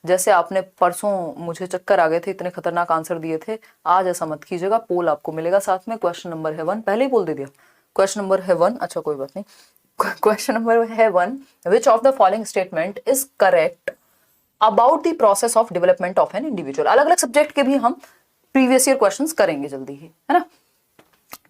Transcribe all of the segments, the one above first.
जैसे आपने परसों मुझे चक्कर आ गए थे, इतने खतरनाक आंसर दिए थे, आज ऐसा मत कीजिएगा। पोल आपको मिलेगा साथ में। क्वेश्चन नंबर है 1, पहले ही बोल दे दिया। क्वेश्चन नंबर है 1, अच्छा कोई बात नहीं। क्वेश्चन नंबर है 1, विच of the following statement is correct about the process of development of an individual. अलग अलग सब्जेक्ट के भी हम प्रीवियस ईयर क्वेश्चंस करेंगे जल्दी ही, है ना।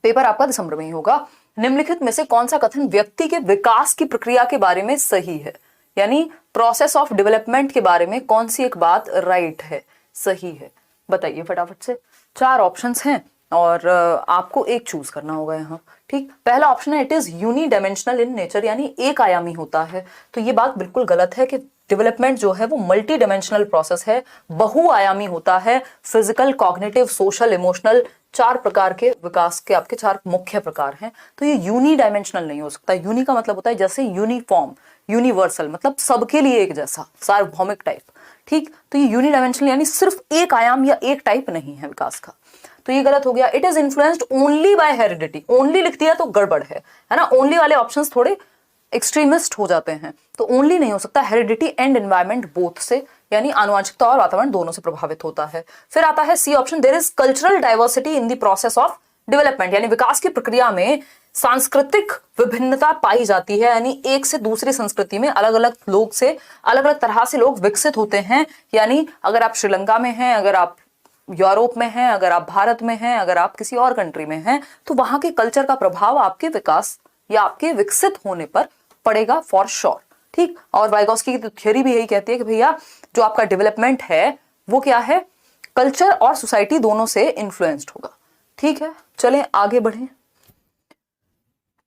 पेपर आपका दिसंबर में ही होगा। निम्नलिखित में से कौन सा कथन व्यक्ति के विकास की प्रक्रिया के बारे में सही है, यानी प्रोसेस ऑफ डेवलपमेंट के बारे में कौन सी एक बात राइट है, सही है, बताइए फटाफट से। 4 ऑप्शंस हैं और आपको एक चूज करना होगा यहाँ, ठीक। पहला ऑप्शन है इट इज यूनिडायमेंशनल इन नेचर, यानी एक आयामी होता है। तो ये बात बिल्कुल गलत है कि डेवलपमेंट जो है वो मल्टी डायमेंशनल प्रोसेस है, बहुआयामी होता है। फिजिकल, कॉग्निटिव, सोशल, इमोशनल, 4 प्रकार के विकास के आपके 4 मुख्य प्रकार हैं। तो ये यूनिडायमेंशनल नहीं हो सकता। यूनि का मतलब होता है जैसे यूनिफॉर्म, यूनिवर्सल मतलब सबके लिए एक जैसा, सार्वभौमिक टाइप, ठीक। तो ये यूनिडायमेंशनल यानी सिर्फ एक आयाम या एक टाइप नहीं है विकास का, तो ये गलत हो गया। It is influenced only by heredity, only लिख दिया तो गड़बड़ है ना। ओनली वाले ऑप्शंस थोड़े एक्सट्रीमिस्ट हो जाते हैं, तो ओनली नहीं हो सकता, हेरिडिटी एंड एनवायरमेंट बोथ से, यानी आनुवंशिकता और वातावरण दोनों से प्रभावित होता है। फिर आता है C option, there is cultural diversity in the process of development, यानी विकास की प्रक्रिया में सांस्कृतिक विभिन्नता पाई जाती है, यानी एक से दूसरी संस्कृति में अलग अलग लोग से अलग अलग तरह से लोग विकसित होते हैं। यानी अगर आप श्रीलंका में हैं, अगर आप यूरोप में हैं, अगर आप भारत में हैं, अगर आप किसी और कंट्री में हैं, तो वहां के कल्चर का प्रभाव आपके विकास या आपके विकसित होने पर पड़ेगा फॉर श्योर, ठीक। और वाइगोस्की की तो थ्योरी भी यही कहती है कि भैया जो आपका डेवलपमेंट है वो क्या है, कल्चर और सोसाइटी दोनों से इन्फ्लुएंस्ड होगा, ठीक है। चलें आगे बढ़ें।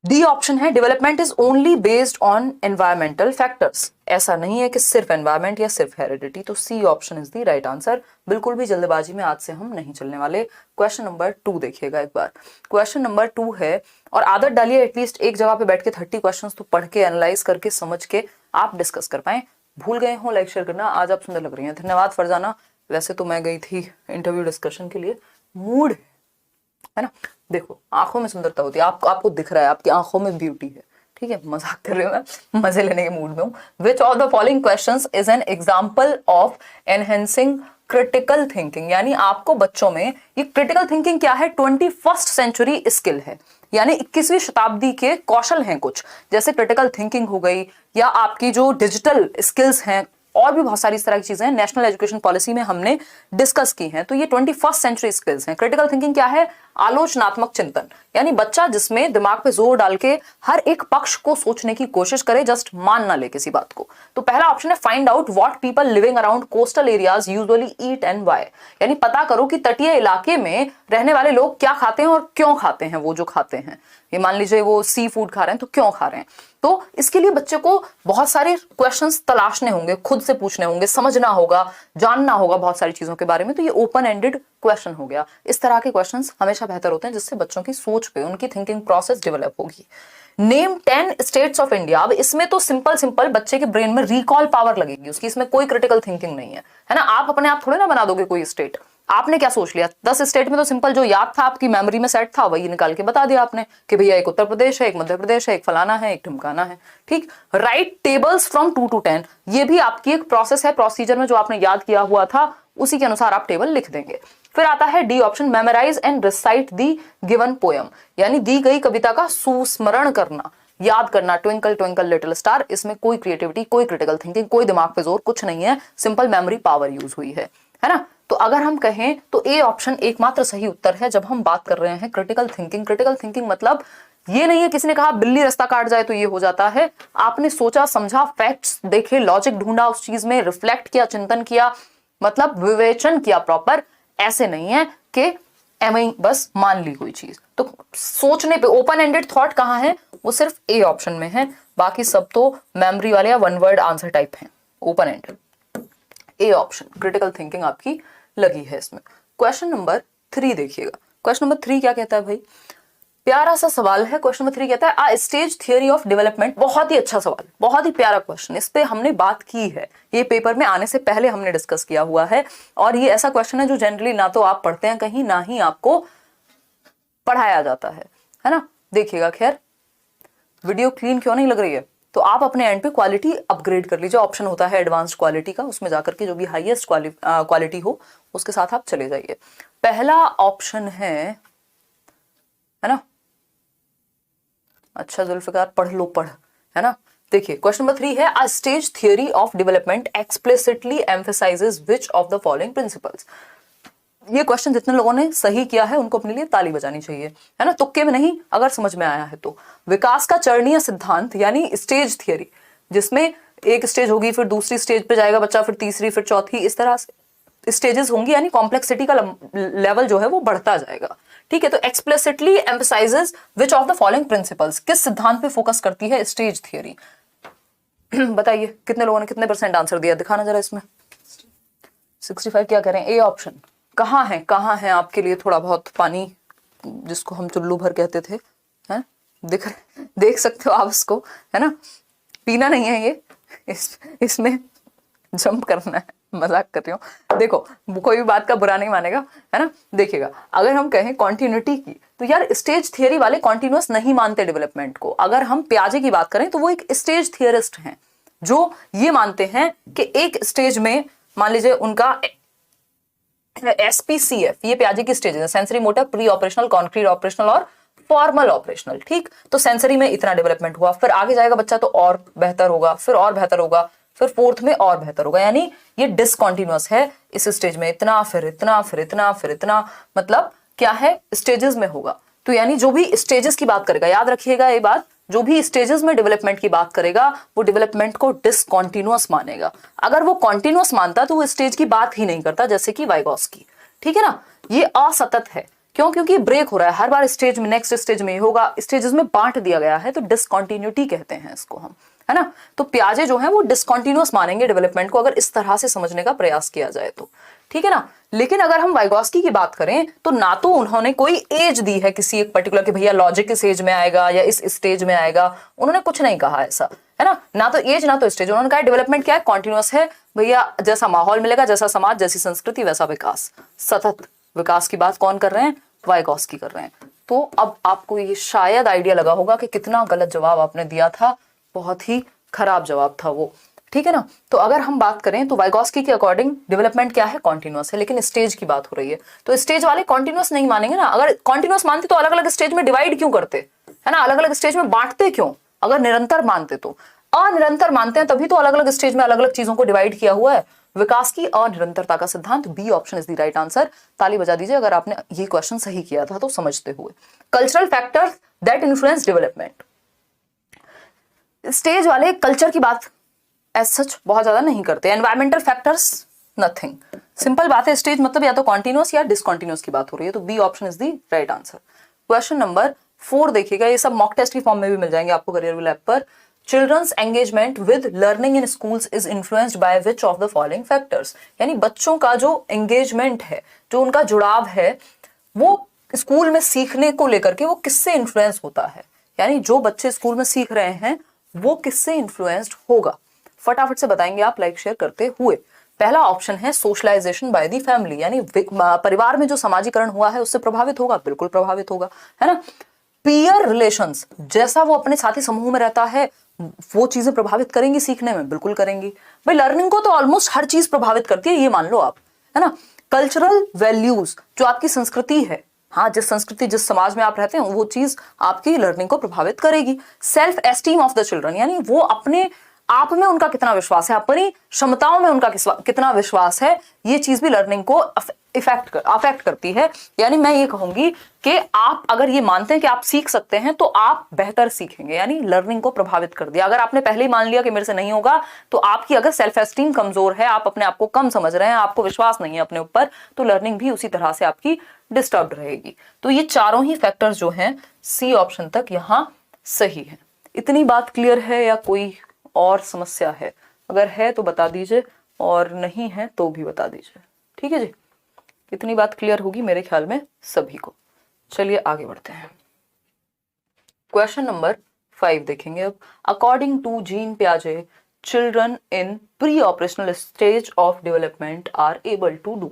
डी ऑप्शन है development is only based on environmental factors, ऐसा नहीं है कि सिर्फ एनवायरमेंट या सिर्फ हेरिडिटी, तो C option is the right answer. बिल्कुल भी जल्दबाजी में आज से हम नहीं चलने वाले। क्वेश्चन नंबर 2 देखिएगा एक बार। क्वेश्चन नंबर 2 है, और आदत डालिए एटलीस्ट एक जगह पे बैठ के 30 क्वेश्चंस तो पढ़ के एनालाइज करके समझ के आप डिस्कस कर पाए। भूल गए हो लाइक शेयर करना। आज आप सुंदर लग रही हैं, धन्यवाद फरजाना। वैसे तो मैं गई थी इंटरव्यू डिस्कशन के लिए, मूड है ना। देखो आंखों में सुंदरता होती है, आपको दिख रहा है, आपकी आंखों में ब्यूटी है, ठीक है। मजाक कर रही हूँ मैं, मजे लेने के मूड में हूँ। विच of the following questions is an example of enhancing critical thinking, यानी आपको बच्चों में ये क्रिटिकल थिंकिंग क्या है, 21st सेंचुरी स्किल है, यानी 21वीं शताब्दी के कौशल हैं कुछ, जैसे क्रिटिकल थिंकिंग हो गई, या आपकी जो डिजिटल स्किल्स हैं, और भी बहुत सारी इस तरह की चीजें नेशनल एजुकेशन पॉलिसी में हमने डिस्कस की हैं। तो ये 21st सेंचुरी स्किल्स हैं। क्रिटिकल थिंकिंग क्या है, आलोचनात्मक चिंतन, यानी बच्चा जिसमें दिमाग पे जोर डाल के हर एक पक्ष को सोचने की कोशिश करे, जस्ट मान ना ले किसी बात को। तो पहला ऑप्शन है find out what people living around coastal areas usually eat and why, यानी पता करो कि तटीय इलाके में रहने वाले लोग क्या खाते हैं और क्यों खाते हैं वो जो खाते हैं। ये मान लीजिए वो सी फूड खा रहे हैं तो क्यों खा रहे हैं। तो इसके लिए बच्चे को बहुत सारे क्वेश्चंस तलाशने होंगे, खुद से पूछने होंगे, समझना होगा, जानना होगा बहुत सारी चीजों के बारे में। तो ये ओपन एंडेड क्वेश्चन हो गया। इस तरह के क्वेश्चंस हमेशा बेहतर होते हैं, जिससे बच्चों की सोच पे, उनकी थिंकिंग प्रोसेस डेवलप होगी। Name 10 states of India. अब इसमें तो सिंपल बच्चे के ब्रेन में रिकॉल पावर लगेगी उसकी, इसमें कोई क्रिटिकल थिंकिंग नहीं है ना। आप अपने आप थोड़े ना बना दोगे कोई स्टेट। आपने क्या सोच लिया, 10 स्टेट में तो सिंपल जो याद था आपकी मेमोरी में सेट था वही निकाल के बता दिया आपने कि भैया एक उत्तर प्रदेश है, एक मध्य प्रदेश है, एक फलाना है, एक ढिमकाना है, ठीक। राइट टेबल्स फ्रॉम 2 to 10, ये भी आपकी एक प्रोसेस है, प्रोसीजर में जो आपने याद किया हुआ था उसी के अनुसार आप टेबल लिख देंगे। फिर आता है D option, memorise and recite the given poem, यानी दी गई कविता का सुस्मरण करना, याद करना। ट्विंकल ट्विंकल लिटिल स्टार, इसमें कोई क्रिएटिविटी, कोई क्रिटिकल थिंकिंग, कोई दिमाग पे जोर कुछ नहीं है, सिंपल मेमोरी पावर यूज हुई है ना। तो अगर हम कहें तो ए ऑप्शन एकमात्र सही उत्तर है जब हम बात कर रहे हैं क्रिटिकल थिंकिंग। क्रिटिकल थिंकिंग मतलब ये नहीं है किसी ने कहा बिल्ली रास्ता काट जाए तो ये हो जाता है। आपने सोचा समझा, फैक्ट्स देखे, लॉजिक ढूंढा उस चीज में, रिफ्लेक्ट किया, चिंतन किया, मतलब विवेचन किया प्रॉपर। ऐसे नहीं है कि एवं बस मान ली कोई चीज। तो सोचने पे ओपन एंडेड थॉट कहाँ है, वो सिर्फ ए ऑप्शन में है, बाकी सब तो मेमोरी वाले या वन वर्ड आंसर टाइप हैं। Open ended A option, critical thinking आपकी लगी है इसमें। क्वेश्चन नंबर 3 देखिएगा। क्वेश्चन नंबर 3 क्या कहता है भाई, प्यारा सा सवाल है। क्वेश्चन नंबर 3 कहता है आ स्टेज थियरी ऑफ डेवलपमेंट। बहुत ही अच्छा सवाल, बहुत ही प्यारा क्वेश्चन। इस पे हमने बात की है, ये पेपर में आने से पहले हमने डिस्कस किया हुआ है। और ये ऐसा क्वेश्चन है जो जनरली ना तो आप पढ़ते हैं कहीं, ना ही आपको पढ़ाया जाता है ना। देखिएगा, खैर वीडियो क्लीन क्यों नहीं लग रही है, तो आप अपने एंड पे क्वालिटी अपग्रेड कर लीजिए, ऑप्शन होता है एडवांस्ड क्वालिटी का, उसमें जाकर के जो भी हाईएस्ट क्वालिटी हो उसके साथ आप चले जाइए। पहला ऑप्शन है ना, अच्छा जुल्फिकार पढ़ लो, पढ़, है ना। देखिए क्वेश्चन नंबर 3 है, अ stage theory of development explicitly emphasises which of the following principles. ये क्वेश्चन जितने लोगों ने सही किया है उनको अपने लिए ताली बजानी चाहिए, है ना, तुक्के में नहीं, अगर समझ में आया है तो। विकास का चरणीय सिद्धांत यानी स्टेज थियरी, जिसमें एक स्टेज होगी, फिर दूसरी स्टेज पे जाएगा बच्चा, फिर तीसरी, फिर चौथी, इस तरह से स्टेजेस होंगी, यानी कॉम्प्लेक्सिटी का लेवल जो है वो बढ़ता जाएगा। ठीक है, तो explicitly emphasises which of the following principles, किस सिद्धांत पे फोकस करती है स्टेज थियरी। बताइए कितने लोगों ने कितने % आंसर दिया, दिखाना जरा इसमें। 65 क्या करें, ए ऑप्शन। कहाँ है आपके लिए थोड़ा बहुत पानी, जिसको हम चुल्लू भर कहते थे, हैं, देख सकते हो आप इसको, है ना, पीना नहीं है ये, इसमें जंप करना है, मजाक कर रही हूँ। देखो कोई भी बात का बुरा नहीं मानेगा, है ना। देखिएगा, अगर हम कहें कॉन्टिन्यूटी की, तो यार स्टेज थियरी वाले कॉन्टिन्यूअस नहीं मानते डेवलपमेंट को। अगर हम पियाजे की बात करें तो वो एक स्टेज थियरिस्ट हैं, जो ये मानते हैं कि एक स्टेज में, मान लीजिए उनका SPCF, ये पियाजे की स्टेज है, sensory motor, pre operational, concrete operational और फॉर्मल ऑपरेशनल। ठीक, तो सेंसरी में इतना डेवलपमेंट हुआ, फिर आगे जाएगा बच्चा तो और बेहतर होगा, फिर और बेहतर होगा, फिर फोर्थ में और बेहतर होगा, यानी ये डिसकंटिन्यूअस है। इस स्टेज में इतना, फिर इतना, फिर इतना, फिर इतना, मतलब क्या है, स्टेजेस में होगा। तो यानी जो भी स्टेजेस की बात करेगा, याद रखिएगा ये बात, जो भी स्टेजेस में डेवलपमेंट की बात करेगा वो डेवलपमेंट को डिसकंटिन्यूअस मानेगा। अगर वो कॉन्टिन्यूअस मानता तो वो स्टेज की बात ही नहीं करता, जैसे कि वाइगॉस्की। ठीक है ना, ये असतत है, क्यों, क्योंकि ब्रेक हो रहा है हर बार, स्टेज में नेक्स्ट स्टेज में ये होगा, स्टेजेस में बांट दिया गया है, तो डिसकंटिन्यूटी कहते हैं इसको हम, है ना। तो पियाजे जो है वो डिसकंटिन्यूअस मानेंगे डेवलपमेंट को, अगर इस तरह से समझने का प्रयास किया जाए तो। ठीक है ना, लेकिन अगर हम वाइगॉस्की की बात करें तो ना तो उन्होंने कोई एज दी है किसी एक पर्टिकुलर कि भैया लॉजिक इस एज में आएगा या इस स्टेज में आएगा, उन्होंने कुछ नहीं कहा ऐसा, है ना तो एज ना तो स्टेज, उन्होंने कहा डेवलपमेंट क्या है, कॉन्टिन्यूअस है भैया, जैसा माहौल मिलेगा, जैसा समाज, जैसी संस्कृति, वैसा विकास, सतत विकास की बात कौन कर रहे हैं, वाइगॉस्की कर रहे हैं। तो अब आपको ये शायद आइडिया लगा होगा कि कितना गलत जवाब आपने दिया था, बहुत ही खराब जवाब था वो। ठीक है ना, तो अगर हम बात करें तो वाइगॉस्की के अकॉर्डिंग डेवलपमेंट क्या है, कॉन्टिन्यूअस है, लेकिन स्टेज की बात हो रही है, तो स्टेज वाले कॉन्टिन्यूअस नहीं मानेंगे ना। अगर कॉन्टिन्यूअस मानते तो अलग अलग स्टेज में डिवाइड क्यों करते, है ना, अलग अलग स्टेज में बांटते क्यों, अगर निरंतर मानते तो। अनिरंतर मानते हैं तभी तो अलग अलग स्टेज में अलग अलग चीजों को डिवाइड किया हुआ है। विकास की अनिरंतरता का सिद्धांत, B option is the right answer. ताली बजा दीजिए अगर आपने ये क्वेश्चन सही किया था तो समझते हुए। Cultural factors that influence development, stage वाले कल्चर की बात एज सच बहुत ज्यादा नहीं करते। एनवायरमेंटल फैक्टर्स नथिंग, सिंपल बात है, स्टेज मतलब या तो कॉन्टिन्यूअस या डिसकॉन्टिन्यूअस की बात हो रही है, तो B option is the right answer. Question number 4 देखिएगा, ये सब मॉक टेस्ट की फॉर्म में भी मिल जाएंगे आपको करियर लैब पर। Children's engagement with learning in schools is influenced by which of the following factors, यानी बच्चों का जो एंगेजमेंट है, जो उनका जुड़ाव है, वो स्कूल में सीखने को लेकर के वो किससे इन्फ्लुएंस होता है, यानी जो बच्चे स्कूल में सीख रहे हैं वो किससे इन्फ्लुएंस्ड होगा। फटाफट से बताएंगे आप लाइक शेयर करते हुए। पहला ऑप्शन है सोशलाइजेशन बाय द फैमिली, यानी परिवार में जो समाजीकरण हुआ है उससे प्रभावित होगा, बिल्कुल प्रभावित होगा, है ना। पीयर रिलेशंस, जैसा वो अपने साथी समूह में रहता है वो चीजें प्रभावित करेंगी सीखने में, बिल्कुल करेंगी भाई। लर्निंग को तो ऑलमोस्ट हर चीज प्रभावित करती है, ये मान लो आप, है ना। कल्चरल वैल्यूज, जो आपकी संस्कृति है, हाँ, जिस संस्कृति जिस समाज में आप रहते हैं वो चीज आपकी लर्निंग को प्रभावित करेगी। Self esteem of the children, यानी वो अपने आप में उनका कितना विश्वास है, अपनी क्षमताओं में उनका कितना विश्वास है, ये चीज भी लर्निंग को अफेक्ट करती है। यानी मैं ये कहूंगी कि आप अगर ये मानते हैं कि आप सीख सकते हैं तो आप बेहतर सीखेंगे, यानी लर्निंग को प्रभावित कर दिया। अगर आपने पहले ही मान लिया कि मेरे से नहीं होगा, तो आपकी अगर सेल्फ एस्टीम कमजोर है, आप अपने आप को कम समझ रहे हैं, आपको विश्वास नहीं है अपने ऊपर, तो लर्निंग भी उसी तरह से आपकी डिस्टर्ब रहेगी। तो ये चारों ही फैक्टर्स जो हैं सी ऑप्शन तक यहाँ सही है। इतनी बात क्लियर है या कोई और समस्या है? अगर है तो बता दीजिए, और नहीं है तो भी बता दीजिए। ठीक है जी, इतनी बात क्लियर होगी मेरे ख्याल में सभी को। चलिए आगे बढ़ते हैं। क्वेश्चन नंबर 5 देखेंगे अब। अकॉर्डिंग टू जीन पियाजे, children in preoperational stage of development are able to do,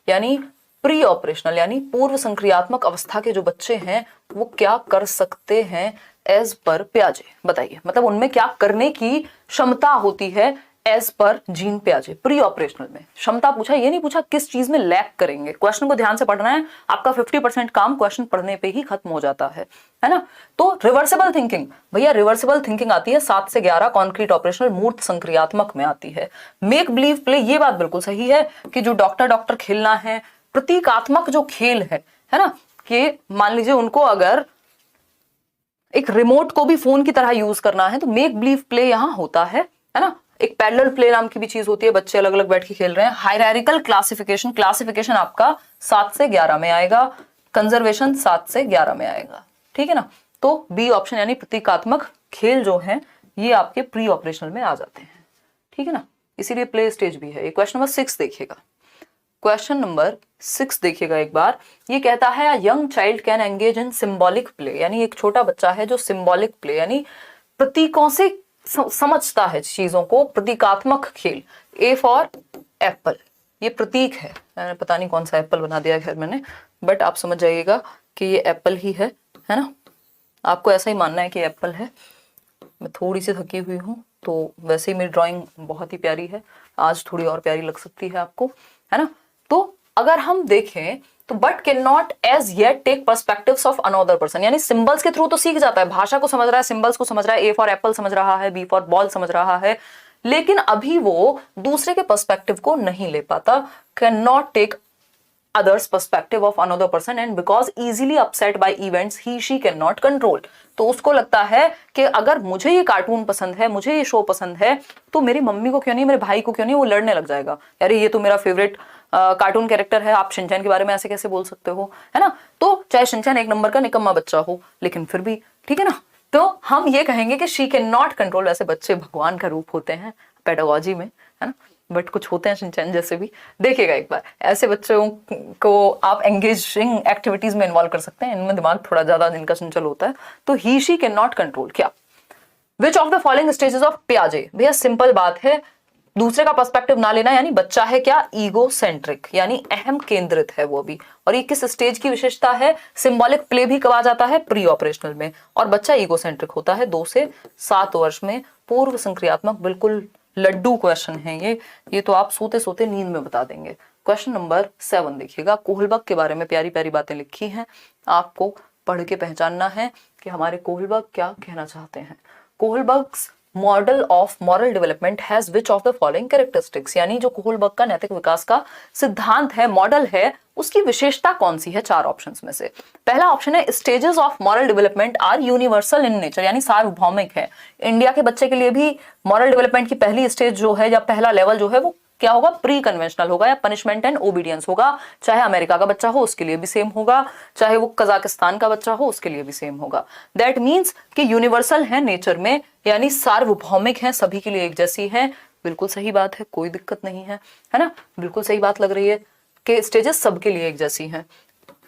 यानी प्री ऑपरेशनल यानी पूर्व संक्रियात्मक अवस्था के जो बच्चे हैं वो क्या कर सकते हैं एज पर पियाजे, बताइए मतलब उनमें क्या करने की क्षमता होती है as per gene पियाजे pre operational में। क्षमता पूछा, ये नहीं पूछा किस चीज में लैक करेंगे। क्वेश्चन को ध्यान से पढ़ना है, आपका 50% काम क्वेश्चन पढ़ने पे ही खत्म हो जाता है ना। तो रिवर्सिबल थिंकिंग, भैया रिवर्सिबल थिंकिंग आती है 7 से 11 कॉन्क्रीट ऑपरेशनल मूर्त संक्रियात्मक में आती है। मेक बिलीव प्ले, ये बात बिल्कुल सही है कि जो डॉक्टर खेलना है, प्रतीकात्मक जो खेल है ना, कि मान लीजिए उनको अगर एक रिमोट को भी फोन की तरह यूज करना है तो मेक बिलीव प्ले यहां होता है ना। एक पैरेलल प्ले नाम की भी चीज होती है, बच्चे अलग अलग बैठ के खेल रहे हैं। हायरार्किकल क्लासिफिकेशन, क्लासिफिकेशन आपका 7 से 11 में आएगा, कंजर्वेशन 7 से 11 में आएगा, ठीक है ना। तो बी ऑप्शन यानी प्रतीकात्मक खेल जो है ये आपके प्री ऑपरेशनल में आ जाते हैं, ठीक है ना, इसीलिए प्ले स्टेज भी है। ये क्वेश्चन नंबर 6 देखिएगा, क्वेश्चन नंबर 6 देखिएगा एक बार। ये कहता है young child can engage in symbolic play, यानी एक छोटा बच्चा है जो सिंबॉलिक प्ले यानी प्रतीकों से समझता है चीजों को, प्रतीकात्मक खेल। ए फॉर एप्पल, ये प्रतीक है, मैंने पता नहीं कौन सा एप्पल बना दिया खैर मैंने, बट आप समझ जाइएगा कि ये एप्पल ही है ना। आपको ऐसा ही मानना है कि एप्पल है। मैं थोड़ी सी थकी हुई हूँ तो वैसे ही मेरी ड्राइंग बहुत ही प्यारी है, आज थोड़ी और प्यारी लग सकती है आपको, है ना। तो अगर हम देखें तो but can not as yet take perspectives of another person, यानी सिंबल्स के थ्रू तो सीख जाता है, भाषा को समझ रहा है, सिंबल्स को समझ रहा है, ए फॉर एप्पल समझ रहा है, बी फॉर बॉल समझ रहा है, लेकिन अभी वो दूसरे के पर्सपेक्टिव को नहीं ले पाता। Can not take others perspective of another person and because easily upset by events he she cannot control। तो उसको लगता है कि अगर मुझे ये कार्टून पसंद है, मुझे ये शो पसंद है, तो मेरी मम्मी को क्यों नहीं, मेरे भाई को क्यों नहीं, वो लड़ने लग जाएगा, अरे ये तो मेरा फेवरेट कार्टून कैरेक्टर है, आप शिनचैन के बारे में ऐसे कैसे बोल सकते हो, है ना। तो चाहे शिनचैन एक नंबर का निकम्मा बच्चा हो, लेकिन फिर भी ठीक है ना, तो हम ये कहेंगे कि शी कैन नॉट कंट्रोल। वैसे बच्चे भगवान का रूप होते हैं पेडागोजी में, है ना, बट कुछ होते हैं शिनचैन जैसे भी। देखिएगा एक बार, ऐसे बच्चों को आप एंगेजिंग एक्टिविटीज में इन्वॉल्व कर सकते हैं, इनमें दिमाग थोड़ा ज्यादा जिनका चंचल होता है। तो he she can not control क्या, which of the following stages of पियाजे, भैया सिंपल बात है, दूसरे का पर्सपेक्टिव ना लेना, यानी बच्चा है क्या, ईगो सेंट्रिक, यानी अहम केंद्रित है वो भी। और ये किस स्टेज की विशेषता है, सिंबॉलिक प्ले भी कहा जाता है प्री ऑपरेशनल में, और बच्चा ईगो सेंट्रिक होता है 2 से 7 वर्ष में। पूर्व संक्रियात्मक, बिल्कुल लड्डू क्वेश्चन है ये तो आप सोते सोते नींद में बता देंगे। क्वेश्चन नंबर 7 देखिएगा, कोहलबर्ग के बारे में प्यारी प्यारी बातें लिखी हैं, आपको पढ़ के पहचानना है कि हमारे कोहलबर्ग क्या कहना चाहते हैं। Kohlberg's model of moral development has which of the following characteristics, यानी जो कोहलबर्ग का नैतिक विकास का सिद्धांत है, मॉडल है, उसकी विशेषता कौन सी है 4 ऑप्शंस में से। पहला ऑप्शन है stages of moral development are universal in nature, यानी सार्वभौमिक है। इंडिया के बच्चे के लिए भी मॉरल डेवलपमेंट की पहली स्टेज जो है या पहला लेवल जो है वो क्या होगा, प्री कन्वेंशनल होगा या पनिशमेंट एंड ओबीडियंस होगा। चाहे अमेरिका का बच्चा हो उसके लिए भी सेम होगा, चाहे वो कजाकिस्तान का बच्चा हो उसके लिए भी सेम होगा। दैट मीन्स कि यूनिवर्सल है नेचर में, यानी सार्वभौमिक है, सभी के लिए एक जैसी है। बिल्कुल सही बात है, कोई दिक्कत नहीं है ना, बिल्कुल सही बात लग रही है कि स्टेजेस सबके लिए एक जैसी हैं,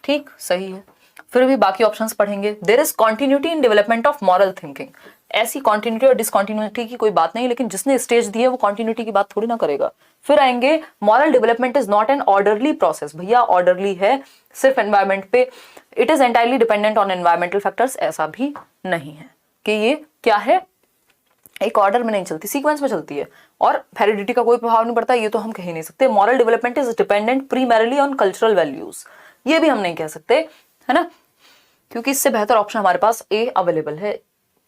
ठीक सही है। फिर भी बाकी ऑप्शंस पढ़ेंगे। There is continuity in development of moral thinking, ऐसी कॉन्टिन्यूटी और डिसकॉन्टिन्यूटी की कोई बात नहीं, लेकिन जिसने स्टेज दी है वो कॉन्टिन्यूटी की बात थोड़ी ना करेगा। फिर आएंगे moral development is not an orderly process, भैया ऑर्डरली है सिर्फ एनवायरमेंट पे, it is entirely dependent on environmental factors, ऐसा भी नहीं है कि ये क्या है, एक ऑर्डर में नहीं चलती, सीक्वेंस में चलती है, और हेरिडिटी का कोई प्रभाव नहीं पड़ता, ये तो हम कह ही नहीं सकते। Moral development is dependent primarily on cultural values, ये भी हम नहीं कह सकते, है ना, क्योंकि इससे बेहतर ऑप्शन हमारे पास ए अवेलेबल है।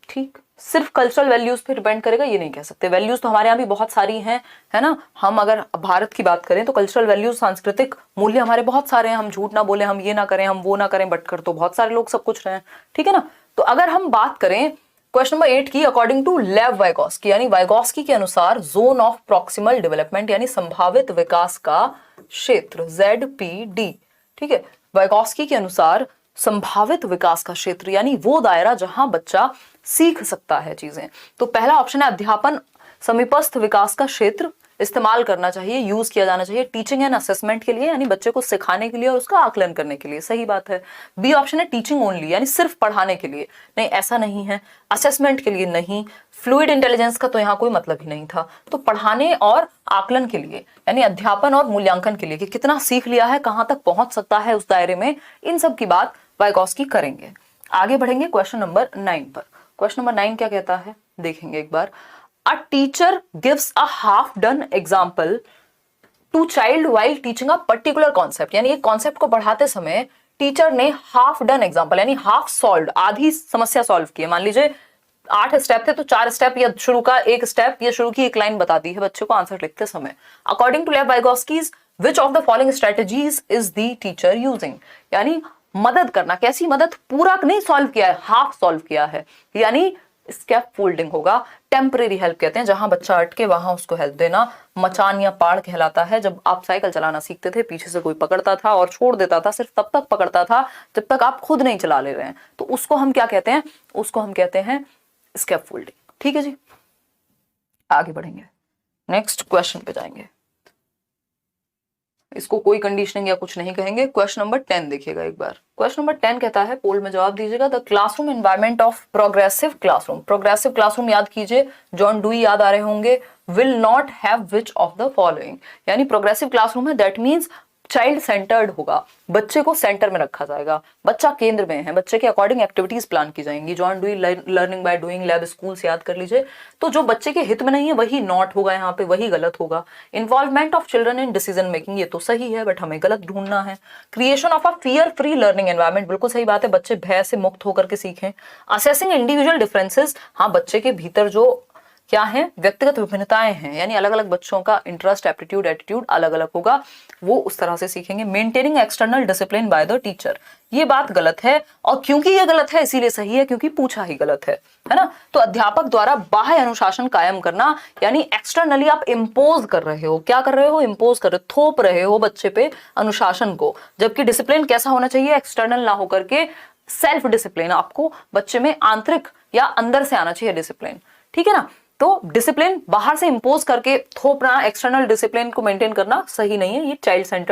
ठीक, सिर्फ कल्चरल वैल्यूज पे डिपेंड करेगा ये नहीं कह सकते, वैल्यूज तो हमारे यहाँ भी बहुत सारी हैं, है ना। हम अगर भारत की बात करें तो कल्चरल वैल्यूज, सांस्कृतिक मूल्य हमारे बहुत सारे हैं, हम झूठ ना बोले, हम ये ना करें, हम वो ना करें, बट कर तो बहुत सारे लोग सब कुछ रहे हैं, ठीक है ना। तो अगर हम बात करें क्वेश्चन नंबर 8 की, अकॉर्डिंग टू लेव वाइगॉस्की, यानी वाइगॉस्की के अनुसार जोन ऑफ प्रॉक्सिमल डेवलपमेंट यानी संभावित विकास का क्षेत्र ZPD, ठीक है, वाइगॉस्की के अनुसार संभावित विकास का क्षेत्र यानी वो दायरा जहां बच्चा सीख सकता है चीजें। तो पहला ऑप्शन है अध्यापन समीपस्थ विकास का क्षेत्र इस्तेमाल करना चाहिए, यूज किया जाना चाहिए टीचिंग एंड असेसमेंट के लिए, यानी बच्चे को सिखाने के लिए और उसका आकलन करने के लिए, सही बात है। बी ऑप्शन है टीचिंग ओनली, यानी सिर्फ पढ़ाने के लिए, नहीं ऐसा नहीं है, असेसमेंट के लिए नहीं, फ्लूइड इंटेलिजेंस का तो यहाँ कोई मतलब ही नहीं था, तो पढ़ाने और आकलन के लिए यानी अध्यापन और मूल्यांकन के लिए कि कितना सीख लिया है, कहां तक पहुंच सकता है उस दायरे में, इन सब की बात वाइगॉस्की करेंगे। आगे बढ़ेंगे क्वेश्चन नंबर 9 पर। क्वेश्चन नंबर 9 क्या कहता है, देखेंगे एक बार। A teacher gives a half done example to child while teaching a particular concept, यानी एक कॉन्सेप्ट को पढ़ाते समय टीचर ने हाफ डन एग्जाम्पल यानी हाफ सॉल्व, आधी समस्या सॉल्व की है। मान लीजिए 8 स्टेप थे तो 4 स्टेप या शुरू का एक स्टेप या शुरू की एक लाइन बता दी है बच्चे को आंसर लिखते समय। According to Lev Vygotsky's which of the following strategies is the teacher using, यानी मदद करना, कैसी मदद, पूरा नहीं सॉल्व किया है, हाफ सॉल्व किया है, यानी स्कैप फोल्डिंग होगा। टेम्परेरी हेल्प कहते हैं, जहां बच्चा अटके वहां उसको हेल्प देना। मचान या पाड़ कहलाता है, जब आप साइकिल चलाना सीखते थे पीछे से कोई पकड़ता था और छोड़ देता था, सिर्फ तब तक पकड़ता था जब तक आप खुद नहीं चला ले रहे हैं, तो उसको हम क्या कहते हैं, उसको हम कहते हैं स्कैप फोल्डिंग। ठीक है जी, आगे बढ़ेंगे, नेक्स्ट क्वेश्चन पे जाएंगे। इसको कोई कंडीशनिंग या कुछ नहीं कहेंगे। क्वेश्चन नंबर 10 देखिएगा एक बार। क्वेश्चन नंबर 10 कहता है, पोल में जवाब दीजिएगा। The classroom environment of progressive classroom, progressive classroom याद कीजिए, जॉन डुई याद आ रहे होंगे। Will not have which of the following, यानी प्रोग्रेसिव क्लासरूम है, दैट मीन्स चाइल्ड सेंटर्ड होगा, बच्चे को सेंटर में रखा जाएगा, बच्चा केंद्र में है, बच्चे के अकॉर्डिंग एक्टिविटीज प्लान की जाएंगी। John dewy learning by doing, lab schools याद कर लीजिए। तो जो बच्चे के हित में नहीं है वही नॉट होगा, यहाँ पे वही गलत होगा। Involvement of children in decision making, ये तो सही है बट हमें गलत ढूंढना है। Creation of a fear free learning environment, बिल्कुल सही बात है, बच्चे भय से मुक्त होकर के सीखें। असेसिंग इंडिविजुअल डिफरेंसेस, हाँ बच्चे के भीतर जो क्या है, व्यक्तिगत विभिन्नताएं हैं, यानी अलग अलग बच्चों का इंटरेस्ट, एप्टीट्यूड, एटीट्यूड अलग अलग होगा, वो उस तरह से सीखेंगे। Maintaining external discipline by the teacher, ये बात गलत है, और क्योंकि ये गलत है इसीलिए सही है, क्योंकि पूछा ही गलत है ना। तो अध्यापक द्वारा बाह्य अनुशासन कायम करना, यानी एक्सटर्नली आप इम्पोज कर रहे हो, क्या कर रहे हो, इम्पोज कर रहे हो, थोप रहे हो बच्चे पे अनुशासन को, जबकि डिसिप्लिन कैसा होना चाहिए, एक्सटर्नल ना होकर के सेल्फ डिसिप्लिन, आपको बच्चे में आंतरिक या अंदर से आना चाहिए डिसिप्लिन। ठीक है ना, तो डिसिप्लिन बाहर से इंपोज करके थोपना, एक्सटर्नल डिसिप्लिन को मेंटेन करना सही नहीं है, ये चाइल्ड सेंटर